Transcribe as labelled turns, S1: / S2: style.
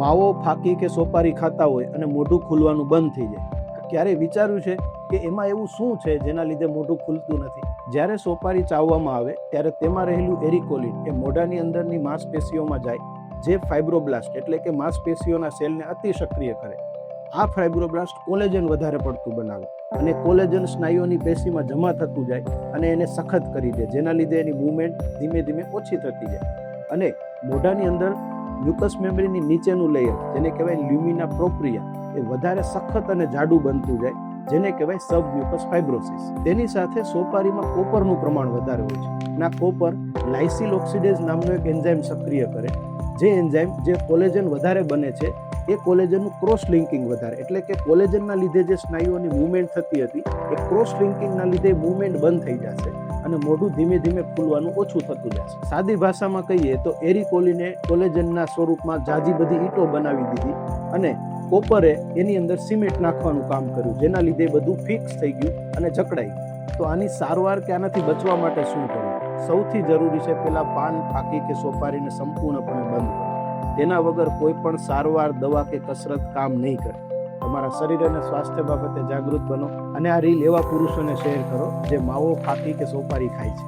S1: માવો ફાકી કે સોપારી ખાતા હોય અને મોઢું ખુલવાનું બંધ થઈ જાય, ક્યારે વિચાર્યું છે કે એમાં એવું શું છે જેના લીધે મોઢું ખુલતું નથી? જ્યારે સોપારી ચાવવામાં આવે ત્યારે તેમાં રહેલું એરિકોલિન એ મોઢાની અંદરની માંસપેશીઓમાં જાય, જે ફાઇબ્રોબ્લાસ્ટ એટલે કે માંસપેશીઓના સેલને અતિ સક્રિય કરે. આ ફાઇબ્રોબ્લાસ્ટ કોલેજન વધારે પડતું બનાવે અને કોલેજન સ્નાયુઓની પેશીમાં જમા થતું જાય અને એને સખત કરી દે, જેના લીધે એની મૂવમેન્ટ ધીમે ધીમે ઓછી થતી જાય અને મોઢાની અંદર મ્યુકસ મેમ્બ્રેનની નીચેનું લેયર, જેને કહેવાય લ્યુમિના પ્રોપ્રિયા, એ વધારે સખત અને જાડું બનતું જાય, જેને કહેવાય સબમ્યુકસ ફાઇબ્રોસિસ. તેની સાથે સોપારીમાં કોપરનું પ્રમાણ વધારે હોય છે અને આ કોપર લાઇસિલ ઓક્સિડેઝ નામનો એક એન્ઝાઇમ સક્રિય કરે, જે એન્ઝાઇમ જે કોલેજન વધારે બને છે એ કોલેજનનું ક્રોસ લિંકિંગ વધારે, એટલે કે કોલેજનના લીધે જે સ્નાયુઓની મૂવમેન્ટ થતી હતી એ ક્રોસ લિંકિંગના લીધે મૂવમેન્ટ બંધ થઈ જશે અને મોઢું ધીમે ધીમે ખુલવાનું ઓછું થતું જશે. સાદી ભાષામાં કહીએ તો એરિકોલિને કોલેજનના સ્વરૂપમાં જાજી બધી ઈંટો બનાવી દીધી અને કોપરે એની અંદર સિમેન્ટ નાખવાનું કામ કર્યું, જેના લીધે બધું ફિક્સ થઈ ગયું અને જકડાઈ ગયું. તો આની સારવાર કે આનાથી બચવા માટે શું કરવું? સૌથી જરૂરી છે પહેલા પાન, ફાકી કે સોપારીને સંપૂર્ણપણે બંધ કરો. તેના વગર કોઈ પણ સારવાર, દવા કે કસરત કામ નહીં કરે. તમારા શરીર અને સ્વાસ્થ્ય બાબતે જાગૃત બનો અને આ રીલ એવા પુરુષોને શેર કરો જે માવો, ફાકી કે સોપારી ખાય છે.